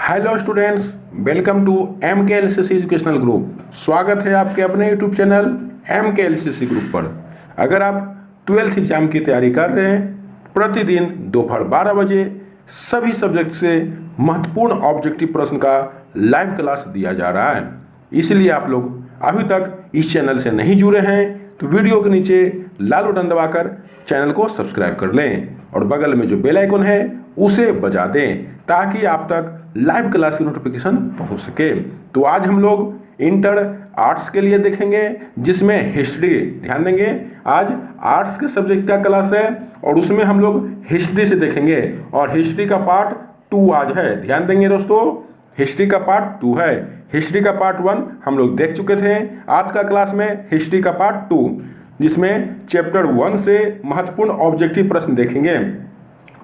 Hello students, welcome to MKLCC educational group. स्वागत है आपके अपने यूट्यूब चैनल MKLCC ग्रुप पर। अगर आप 12th एग्जाम की तैयारी कर रहे हैं, प्रतिदिन दोपहर 12 बजे सभी सब्जेक्ट से महत्वपूर्ण ऑब्जेक्टिव प्रश्न का लाइव क्लास दिया जा रहा है। इसलिए आप लोग अभी तक इस चैनल से नहीं जुड़े हैं तो वीडियो के नीचे लाल बटन दबाकर चैनल को सब्सक्राइब कर लें और बगल में जो बेल आइकन है उसे बजा दें ताकि आप तक लाइव क्लास की नोटिफिकेशन पहुंच सके। तो आज हम लोग इंटर आर्ट्स के लिए देखेंगे, जिसमें हिस्ट्री ध्यान देंगे। आज आर्ट्स के सब्जेक्ट का क्लास है और उसमें हम लोग हिस्ट्री से देखेंगे और हिस्ट्री का पार्ट 2 आज है। ध्यान देंगे दोस्तों, हिस्ट्री का पार्ट 2 है। हिस्ट्री का पार्ट 1 हम लोग देख चुके थे। आज का क्लास में हिस्ट्री का पार्ट 2, जिसमें चैप्टर 1 से महत्वपूर्ण ऑब्जेक्टिव प्रश्न देखेंगे।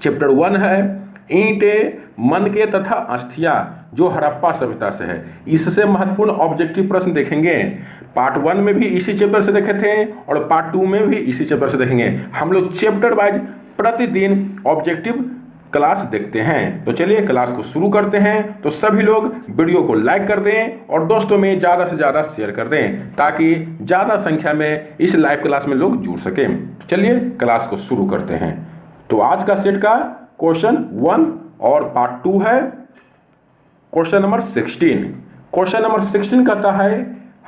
चैप्टर 1 है ईंटें, मनके तथा अस्थियां, जो हड़प्पा सभ्यता से है। इससे महत्वपूर्ण ऑब्जेक्टिव प्रश्न देखेंगे। पार्ट 1 में भी इसी चैप्टर से देखे थे और पार्ट 2 में भी इसी चैप्टर से देखेंगे। हम लोग चैप्टर वाइज प्रतिदिन ऑब्जेक्टिव क्लास देखते हैं। तो चलिए क्लास को शुरू करते हैं। तो सभी लोग वीडियो को लाइक कर दें और दोस्तों में ज़्यादा से ज़्यादा शेयर कर दें ताकि ज़्यादा संख्या में इस लाइव क्लास में लोग जुड़ सकें। तो चलिए क्लास को शुरू करते हैं। तो आज का सेट का क्वेश्चन 1 और पार्ट 2 है क्वेश्चन नंबर 16। क्वेश्चन नंबर 16 कहता है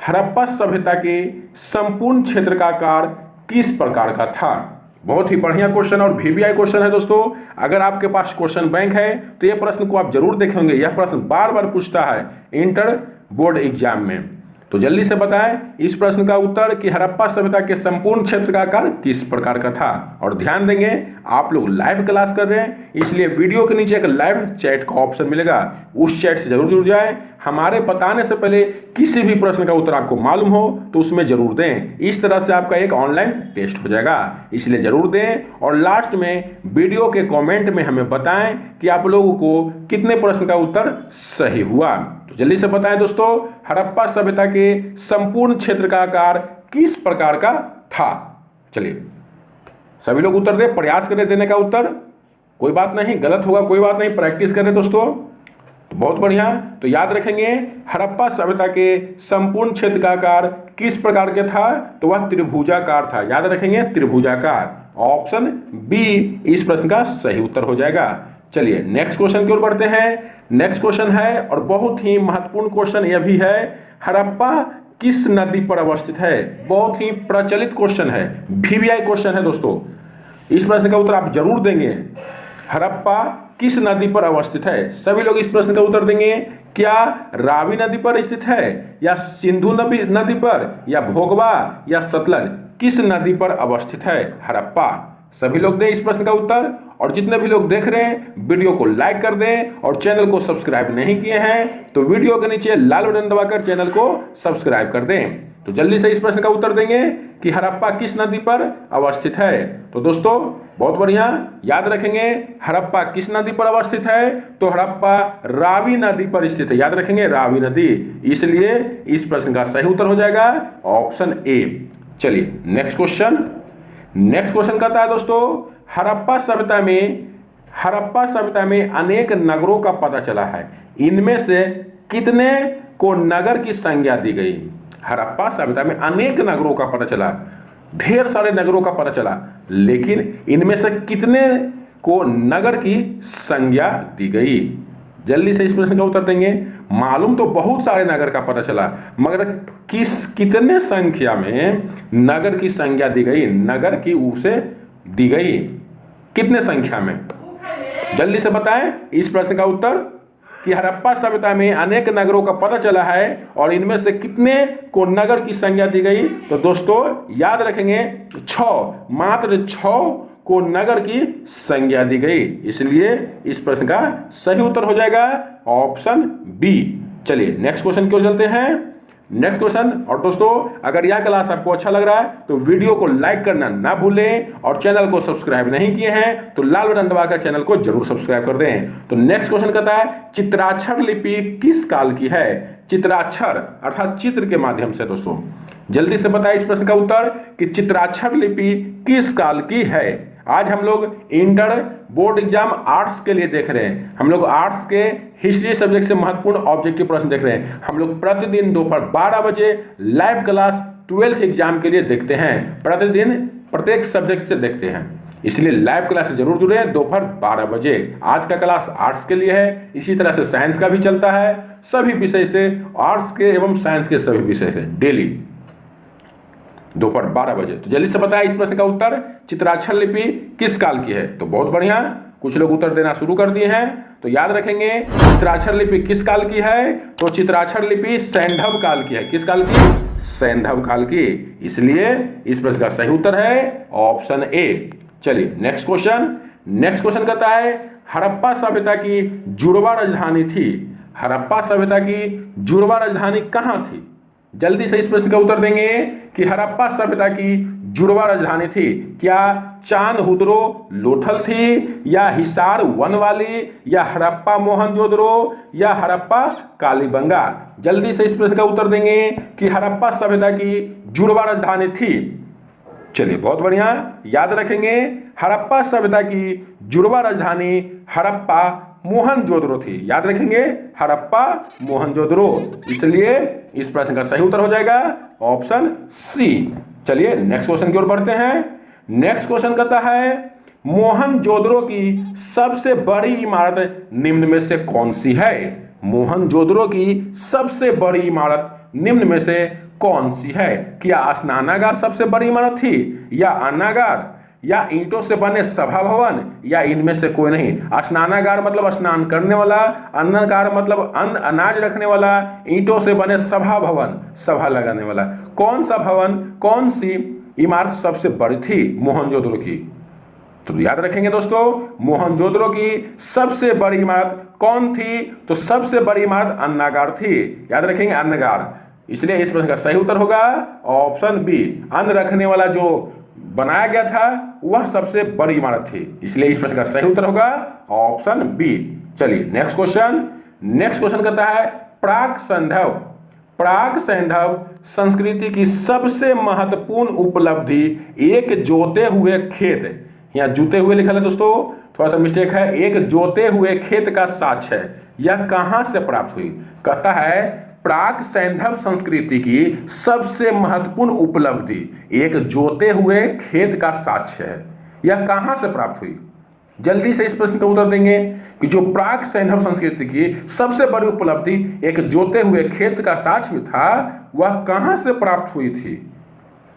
हड़प्पा सभ्यता के संपूर्ण क्षेत्र का आकार किस प्रकार का था। बहुत ही बढ़िया क्वेश्चन और VVI क्वेश्चन है दोस्तों। अगर आपके पास क्वेश्चन बैंक है तो यह प्रश्न को आप जरूर देखेंगे। यह प्रश्न बार बार पूछता है इंटर बोर्ड एग्जाम में। तो जल्दी से बताएं इस प्रश्न का उत्तर कि हड़प्पा सभ्यता के संपूर्ण क्षेत्र का आकार किस प्रकार का था। और ध्यान देंगे आप लोग लाइव क्लास कर रहे हैं, इसलिए वीडियो के नीचे एक लाइव चैट का ऑप्शन मिलेगा, उस चैट से जरूर जुड़ जाएं। हमारे बताने से पहले किसी भी प्रश्न का उत्तर आपको मालूम हो तो उसमें जरूर दें। इस तरह से आपका एक ऑनलाइन टेस्ट हो जाएगा, इसलिए जरूर दें। और लास्ट में वीडियो के कमेंट में हमें बताएं कि आप लोगों को कितने प्रश्न का उत्तर सही हुआ। तो जल्दी से बताएं दोस्तों, हड़प्पा सभ्यता के संपूर्ण क्षेत्र का आकार किस प्रकार का था। चलिए सभी लोग उत्तर दें, प्रयास करें देने का उत्तर। कोई बात नहीं, गलत होगा कोई बात नहीं, प्रैक्टिस करें दोस्तों। तो बहुत बढ़िया। तो याद रखेंगे हड़प्पा सभ्यता के संपूर्ण क्षेत्र का आकार किस प्रकार के था, तो वह त्रिभुजाकार था। याद रखेंगे त्रिभुजाकार। ऑप्शन बी इस प्रश्न का सही उत्तर हो जाएगा। चलिए नेक्स्ट क्वेश्चन की ओर बढ़ते हैं। नेक्स्ट क्वेश्चन है और बहुत ही महत्वपूर्ण क्वेश्चन यह भी है, हड़प्पा किस नदी पर अवस्थित है। बहुत ही प्रचलित क्वेश्चन है, VVI क्वेश्चन है दोस्तों। इस प्रश्न का उत्तर आप जरूर देंगे। हड़प्पा किस नदी पर अवस्थित है। सभी लोग इस प्रश्न का उत्तर देंगे। क्या रावी नदी पर स्थित है, या सिंधु नदी पर, या भोगवा, या सतलज, किस नदी पर अवस्थित है हड़प्पा। सभी लोग दें इस प्रश्न का उत्तर। और जितने भी लोग देख रहे हैं वीडियो को लाइक कर दें और चैनल को सब्सक्राइब नहीं किए हैं तो वीडियो के नीचे लाल बटन दबाकर चैनल को सब्सक्राइब कर दें। तो जल्दी से इस प्रश्न का उत्तर देंगे कि हड़प्पा किस नदी पर अवस्थित है। तो दोस्तों बहुत बढ़िया, याद रखेंगे हड़प्पा किस नदी पर अवस्थित है, तो हड़प्पा रावी नदी पर स्थित है। याद रखेंगे रावी नदी, इसलिए इस प्रश्न का सही उत्तर हो जाएगा ऑप्शन ए। चलिए नेक्स्ट क्वेश्चन। नेक्स्ट क्वेश्चन कहता है दोस्तों हड़प्पा सभ्यता में अनेक नगरों का पता चला है, इनमें से कितने को नगर की संज्ञा दी गई। हड़प्पा सभ्यता में अनेक नगरों का पता चला, ढेर सारे नगरों का पता चला, लेकिन इनमें से कितने को नगर की संज्ञा दी गई। जल्दी से इस प्रश्न का उत्तर देंगे। मालूम तो बहुत सारे नगर का पता चला, मगर कितने संख्या में नगर की संज्ञा दी गई, नगर की उसे दी गई कितने संख्या में। जल्दी से बताएं इस प्रश्न का उत्तर कि हड़प्पा सभ्यता में अनेक नगरों का पता चला है और इनमें से कितने को नगर की संज्ञा दी गई। तो दोस्तों याद रखेंगे 6, मात्र 6 को नगर की संज्ञा दी गई, इसलिए इस प्रश्न का सही उत्तर हो जाएगा ऑप्शन बी। चलिए नेक्स्ट क्वेश्चन की ओर चलते हैं। Next question. और दोस्तों अगर यह क्लास आपको अच्छा लग रहा है तो वीडियो को लाइक करना ना भूलें और चैनल को सब्सक्राइब नहीं किए हैं तो लाल बटन दबाकर चैनल को जरूर सब्सक्राइब कर दें। तो नेक्स्ट क्वेश्चन कहता है चित्राक्षर लिपि किस काल की है। चित्राक्षर अर्थात चित्र के माध्यम से। दोस्तों जल्दी से बताएं इस प्रश्न का उत्तर कि चित्राक्षर लिपि किस काल की है। आज हम लोग इंटर बोर्ड एग्जाम आर्ट्स के लिए देख रहे हैं। हम लोग आर्ट्स के हिस्ट्री सब्जेक्ट से महत्वपूर्ण ऑब्जेक्टिव प्रश्न देख रहे हैं। हम लोग प्रतिदिन दोपहर 12 बजे लाइव क्लास 12th एग्जाम के लिए देखते हैं। प्रतिदिन प्रत्येक सब्जेक्ट से देखते हैं, इसलिए लाइव क्लास से जरूर जुड़े दोपहर 12 बजे। आज का क्लास आर्ट्स के लिए है, इसी तरह से साइंस का भी चलता है। सभी विषय से, आर्ट्स के एवं साइंस के सभी विषय से डेली दोपहर 12 बजे। तो जल्दी से बताएं इस प्रश्न का उत्तर, चित्राक्षर लिपि किस काल की है? तो बहुत बढ़िया, कुछ लोग उत्तर देना शुरू कर दिए हैं। तो याद रखेंगे चित्राक्षर लिपि किस काल की है? तो चित्राक्षर लिपि सैंधव काल की है। किस काल की? सैंधव काल की। इसलिए इस प्रश्न का सही उत्तर है ऑप्शन ए। चलिए नेक्स्ट क्वेश्चन कहता है हड़प्पा सभ्यता की जुड़वा राजधानी थी। हड़प्पा सभ्यता की जुड़वा राजधानी कहाँ थी? जल्दी से इस प्रश्न का उत्तर देंगे कि हड़प्पा सभ्यता की जुड़वा राजधानी थी। क्या चांदहुदरो लोथल थी, या हिसार वनवाली, या हड़प्पा मोहनजोदड़ो, या हड़प्पा कालीबंगा? जल्दी से इस प्रश्न का उत्तर देंगे कि हड़प्पा सभ्यता की जुड़वा राजधानी थी। चलिए बहुत बढ़िया, याद रखेंगे हड़प्पा सभ्यता की जुड़वा राजधानी हड़प्पा मोहनजोदड़ो थी। याद रखेंगे हड़प्पा मोहनजोदड़ो, इसलिए इस प्रश्न का सही उत्तर हो जाएगा ऑप्शन सी। चलिए नेक्स्ट क्वेश्चन की ओर बढ़ते हैं। नेक्स्ट क्वेश्चन कहता है मोहनजोदड़ो की सबसे बड़ी इमारत निम्न में से कौन सी है? मोहनजोदड़ो की सबसे बड़ी इमारत निम्न में से कौन सी है? क्या स्नानागार सबसे बड़ी इमारत थी, या अन्नागार, या ईंटों से बने सभा भवन, या इनमें से कोई नहीं? स्नानागार मतलब स्नान करने वाला, अन्नगार मतलब अन्न अनाज रखने वाला, ईंटों से बने सभा भवन सभा लगाने वाला। कौन सा भवन, कौन सी इमारत सबसे बड़ी थी मोहनजोदड़ो की? तो याद रखेंगे दोस्तों मोहनजोदड़ो की सबसे बड़ी इमारत कौन थी? तो सबसे बड़ी इमारत अन्नागार थी। याद रखेंगे अन्नगार, इसलिए इस प्रश्न का सही उत्तर होगा ऑप्शन बी। अन्न रखने वाला जो बनाया गया था वह सबसे बड़ी इमारत थी, इसलिए इस प्रश्न का सही उत्तर होगा ऑप्शन बी। चलिए नेक्स्ट क्वेश्चन कहता है प्राक सैंधव संस्कृति की सबसे महत्वपूर्ण उपलब्धि एक जोते हुए खेत, यहाँ जूते हुए लिखा है दोस्तों, थोड़ा सा मिस्टेक है, एक जोते हुए खेत का साक्ष्य है। यह कहां से प्राप्त हुई? कहता है प्राक सैंधव संस्कृति की सबसे महत्वपूर्ण उपलब्धि एक जोते हुए खेत का साक्ष्य है। यह कहां से प्राप्त हुई? जल्दी से इस प्रश्न का उत्तर देंगे कि जो प्राक सैंधव संस्कृति की सबसे बड़ी उपलब्धि एक जोते हुए खेत का साक्ष्य था, वह कहां से प्राप्त हुई थी?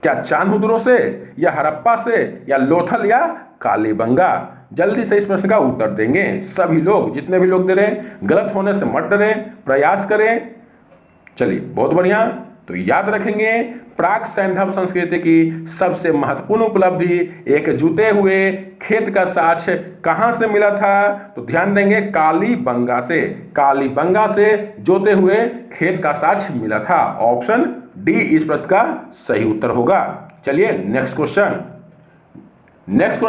क्या चांदहुदरो से, या हड़प्पा से, या लोथल, या कालीबंगा? जल्दी से इस प्रश्न का उत्तर देंगे सभी लोग, जितने भी लोग दे रहे हैं। गलत होने से मत डरें, प्रयास करें। चलिए बहुत बढ़िया, तो याद रखेंगे प्राक सैंधव संस्कृति की सबसे महत्वपूर्ण उपलब्धि एक जुते हुए खेत का साक्ष्य कहां से मिला था? तो ध्यान देंगे कालीबंगा से। कालीबंगा से जोते हुए खेत का साक्ष्य मिला था। ऑप्शन डी इस प्रश्न का सही उत्तर होगा। चलिए नेक्स्ट क्वेश्चन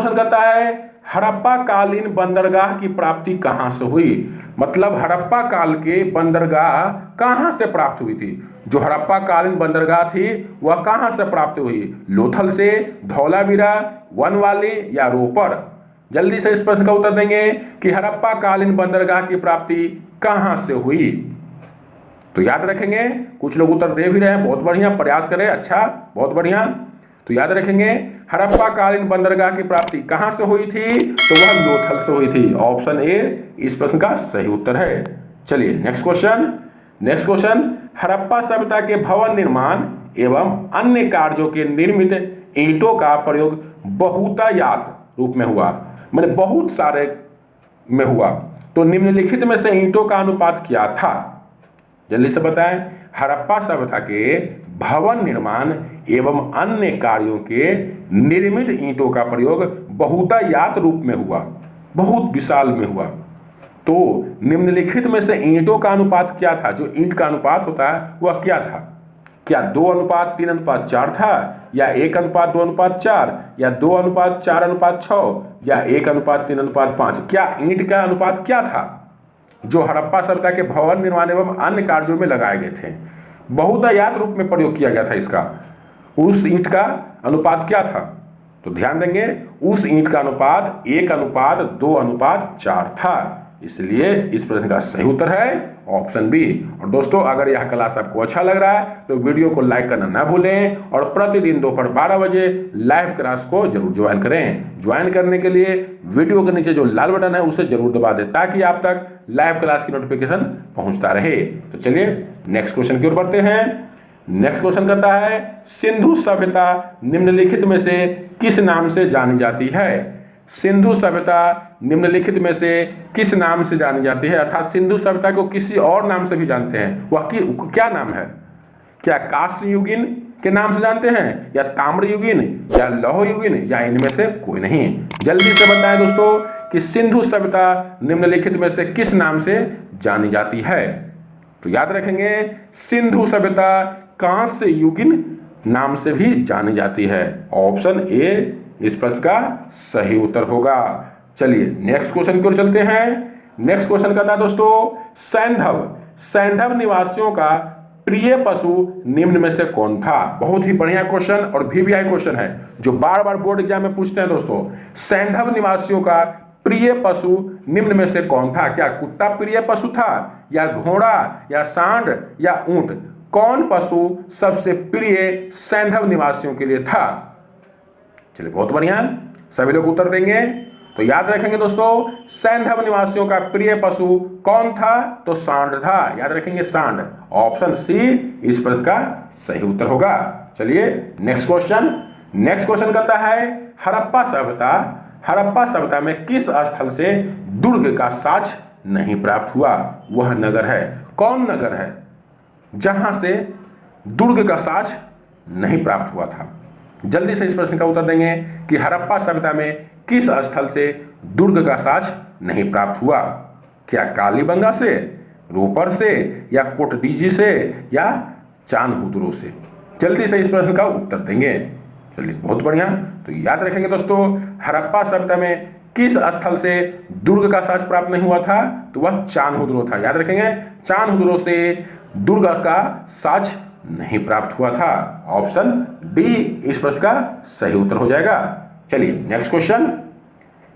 कहता है हड़प्पा कालीन बंदरगाह की प्राप्ति कहां से हुई? मतलब हड़प्पा काल के बंदरगाह कहां से प्राप्त हुई थी? जो हड़प्पा कालीन बंदरगाह थी वह कहां से प्राप्त हुई? लोथल से, धौलावीरा, वनवाली, या रोपड़? जल्दी से इस प्रश्न का उत्तर देंगे कि हड़प्पा कालीन बंदरगाह की प्राप्ति कहां से हुई? तो याद रखेंगे, कुछ लोग उत्तर दे भी रहे हैं, बहुत बढ़िया, प्रयास करें, अच्छा, बहुत बढ़िया। तो याद रखेंगे हड़प्पा कालीन बंदरगाह की प्राप्ति कहां से हुई थी? तो वह लोथल से हुई थी। ऑप्शन ए इस प्रश्न का सही उत्तर है। चलिए नेक्स्ट क्वेश्चन हड़प्पा सभ्यता के भवन निर्माण एवं अन्य कार्यों के निर्मित ईंटों का प्रयोग बहुतायत रूप में हुआ, मैंने बहुत सारे में हुआ, तो निम्नलिखित में से ईंटों का अनुपात क्या था? जल्दी से बताएं। हड़प्पा सभ्यता के भवन निर्माण एवं अन्य कार्यों के निर्मित ईंटों का प्रयोग बहुतायत रूप में हुआ, बहुत विशाल में हुआ, तो निम्नलिखित में से ईंटों का अनुपात क्या था? जो ईंट का अनुपात होता है वह क्या था? क्या 2:3:4 था, या 1:2:4, या 2:4:6, या 1:3:5? क्या ईंट का अनुपात क्या था जो हड़प्पा सभ्यता के भवन निर्माण एवं अन्य कार्यों में लगाए गए थे? बहुतायत रूप में प्रयोग किया गया था इसका। उस ईंट का अनुपात क्या था? तो ध्यान देंगे उस ईंट का अनुपात 1:2:4 था, इसलिए इस प्रश्न का सही उत्तर है ऑप्शन बी। और दोस्तों अगर यह क्लास आपको अच्छा लग रहा है तो वीडियो को लाइक करना ना भूलें और प्रतिदिन दोपहर 12 बजे लाइव क्लास को जरूर ज्वाइन करें। ज्वाइन करने के लिए वीडियो के नीचे जो लाल बटन है उसे जरूर दबा दें ताकि आप तक लाइव क्लास की नोटिफिकेशन पहुंचता रहे। तो चलिए नेक्स्ट क्वेश्चन की ओर बढ़ते हैं। नेक्स्ट क्वेश्चन करता है सिंधु सभ्यता निम्नलिखित में से किस नाम से जानी जाती है? सिंधु सभ्यता निम्नलिखित में से किस नाम से जानी जाती है? अर्थात सिंधु सभ्यता को किसी और नाम से भी जानते हैं, वह क्या नाम है? क्या कांस्य युगीन के नाम से जानते हैं, या ताम्र युगीन, या लौह युगीन, या इनमें से कोई नहीं? जल्दी से बताएं दोस्तों कि सिंधु सभ्यता निम्नलिखित में से किस नाम से जानी जाती है? तो याद रखेंगे सिंधु सभ्यता कांस्य युगीन नाम से भी जानी जाती है। ऑप्शन ए इस प्रश्न का सही उत्तर होगा। चलिए नेक्स्ट क्वेश्चन की ओर चलते हैं। नेक्स्ट क्वेश्चन का था दोस्तों सैंधव निवासियों का प्रिय पशु निम्न में से कौन था? बहुत ही बढ़िया क्वेश्चन और VVI क्वेश्चन है जो बार बार बोर्ड एग्जाम में पूछते हैं दोस्तों। सैंधव निवासियों का प्रिय पशु निम्न में से कौन था? क्या कुत्ता प्रिय पशु था, या घोड़ा, या सांड, या ऊंट? कौन पशु सबसे प्रिय सैंधव निवासियों के लिए था? चलिए बहुत बढ़िया, सभी लोग उत्तर देंगे। तो याद रखेंगे दोस्तों सैंधव निवासियों का प्रिय पशु कौन था? तो सांड था। याद रखेंगे सांड। ऑप्शन सी इस प्रश्न का सही उत्तर होगा। चलिए नेक्स्ट क्वेश्चन करता है हड़प्पा सभ्यता में किस स्थल से दुर्ग का साक्ष्य नहीं प्राप्त हुआ? वह नगर है, कौन नगर है जहां से दुर्ग का साक्ष्य नहीं प्राप्त हुआ था? जल्दी से इस प्रश्न का उत्तर देंगे कि हड़प्पा सभ्यता में किस स्थल से दुर्ग का साक्ष्य नहीं प्राप्त हुआ? क्या कालीबंगा से, रोपर से, या कोटडीजी से, या चांदहुदरो से? जल्दी से इस प्रश्न का उत्तर देंगे। चलिए बहुत बढ़िया। तो याद रखेंगे दोस्तों हड़प्पा सभ्यता में किस स्थल से दुर्ग का साक्ष्य प्राप्त नहीं हुआ था? तो वह चांदहुदरो था। याद रखेंगे चांदहुदरो से दुर्ग का साक्ष्य नहीं प्राप्त हुआ था। ऑप्शन डी इस प्रश्न का सही उत्तर हो जाएगा। चलिए नेक्स्ट क्वेश्चन।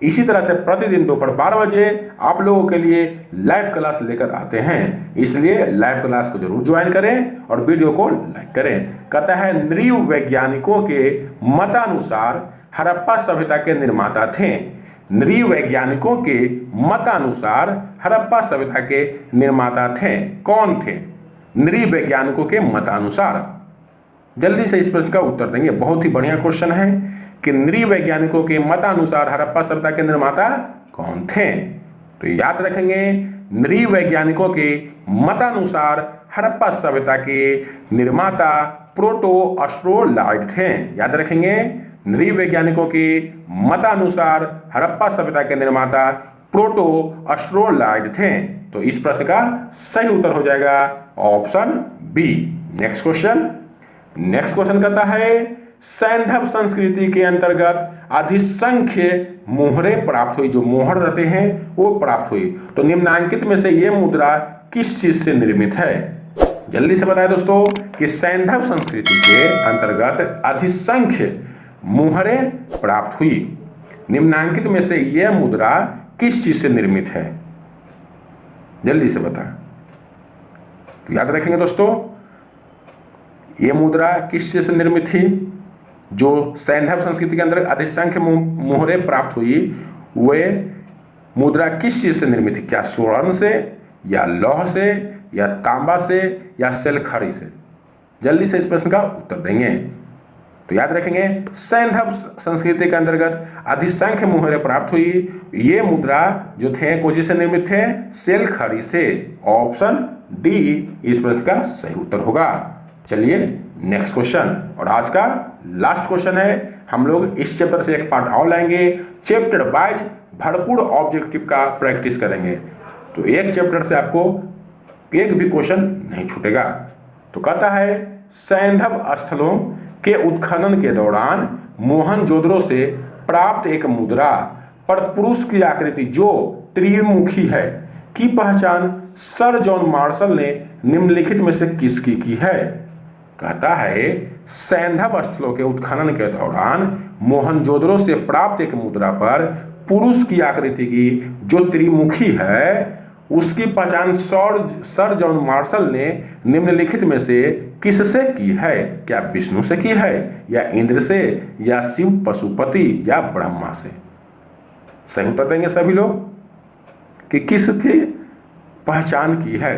इसी तरह से प्रतिदिन दोपहर 12 बजे आप लोगों के लिए लाइव क्लास लेकर आते हैं, इसलिए लाइव क्लास को जरूर ज्वाइन करें और वीडियो को लाइक करें। कहता है नृ वैज्ञानिकों के मतानुसार हड़प्पा सभ्यता के निर्माता थे। नृ वैज्ञानिकों के मतानुसार हड़प्पा सभ्यता के निर्माता थे, कौन थे? नृ वैज्ञानिकों के मतानुसार। जल्दी से इस प्रश्न का उत्तर देंगे। बहुत ही बढ़िया क्वेश्चन है कि नृ वैज्ञानिकों के मतानुसार हड़प्पा सभ्यता के निर्माता कौन थे? तो याद रखेंगे नृ वैज्ञानिकों के मतानुसार हड़प्पा सभ्यता के निर्माता प्रोटो अस्ट्रोलाइड थे। याद रखेंगे नृ वैज्ञानिकों के मतानुसार हड़प्पा सभ्यता के निर्माता प्रोटो अस्ट्रोलाइड थे। तो इस प्रश्न का सही उत्तर हो जाएगा ऑप्शन बी। नेक्स्ट क्वेश्चन कहता है सैंधव संस्कृति के अंतर्गत अधिसंख्य मोहरें प्राप्त हुई। जो मोहर रहते हैं वो प्राप्त हुई। तो निम्नांकित में से ये मुद्रा किस चीज से निर्मित है? जल्दी से बताएं दोस्तों कि सैंधव संस्कृति के अंतर्गत अधिसंख्य मोहरें प्राप्त हुई। निम्नांकित में से यह मुद्रा किस चीज से निर्मित है? जल्दी से बताएं। तो याद रखेंगे दोस्तों यह मुद्रा किस चीज से निर्मित थी? जो सैंधव संस्कृति के अंदर अधिसंख्य मोहरें प्राप्त हुई वे मुद्रा किस चीज से निर्मित थी? क्या स्वर्ण से, या लौह से, या तांबा से, या सेलखड़ी से? जल्दी से इस प्रश्न का उत्तर देंगे। तो याद रखेंगे सैंधव संस्कृति के अंतर्गत अधिसंख्य मोहरें प्राप्त हुई। ये मुद्रा जो थे कौन से निर्मित थे? सेलखड़ी से। ऑप्शन डी इस प्रश्न का सही उत्तर होगा। चलिए नेक्स्ट क्वेश्चन और आज का लास्ट क्वेश्चन है। हम लोग इस चैप्टर से एक पार्ट और लाएंगे। चैप्टर वाइज भरपूर ऑब्जेक्टिव का प्रैक्टिस करेंगे, तो एक चैप्टर से आपको एक भी क्वेश्चन नहीं छूटेगा। तो कहता है सैंधव स्थलों के उत्खनन के दौरान मोहनजोदड़ो से प्राप्त एक मुद्रा पर पुरुष की आकृति जो त्रिमुखी है की पहचान सर जॉन मार्शल ने निम्नलिखित में से किसकी की है? कहता है सैंधव स्थलों के उत्खनन के दौरान मोहनजोदड़ो से प्राप्त एक मुद्रा पर पुरुष की आकृति की जो त्रिमुखी है उसकी पहचान सर जॉन मार्शल ने निम्नलिखित में से किससे की है? क्या विष्णु से की है, या इंद्र से, या शिव पशुपति, या ब्रह्मा से? सही उत्तर देंगे सभी लोग कि किसकी पहचान की है।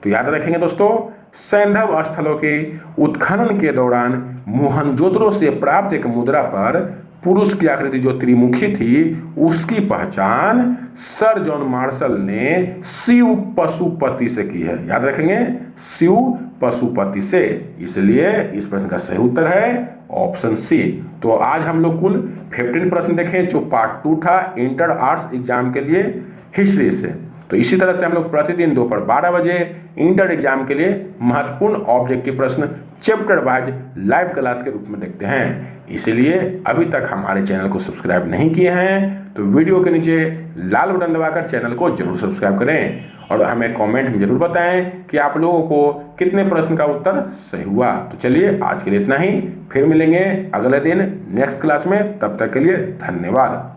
तो याद रखेंगे दोस्तों, सैंधव स्थलों के उत्खनन के दौरान मोहनजोदड़ो से प्राप्त एक मुद्रा पर पुरुष की आकृति जो त्रिमुखी थी उसकी पहचान सर जॉन मार्शल ने शिव पशुपति से की है। याद रखेंगे, शिव पशुपति से। इसलिए इस प्रश्न का सही उत्तर है ऑप्शन सी। तो आज हम लोग कुल 15 प्रश्न देखें जो पार्ट 2 था इंटर आर्ट्स एग्जाम के लिए हिस्ट्री से। तो इसी तरह से हम लोग प्रतिदिन दोपहर 12 बजे इंटर एग्जाम के लिए महत्वपूर्ण ऑब्जेक्टिव प्रश्न चैप्टर वाइज लाइव क्लास के रूप में देखते हैं। इसलिए अभी तक हमारे चैनल को सब्सक्राइब नहीं किए हैं तो वीडियो के नीचे लाल बटन दबाकर चैनल को जरूर सब्सक्राइब करें और हमें कमेंट में जरूर बताएं कि आप लोगों को कितने प्रश्न का उत्तर सही हुआ। तो चलिए आज के लिए इतना ही, फिर मिलेंगे अगले दिन नेक्स्ट क्लास में। तब तक के लिए धन्यवाद।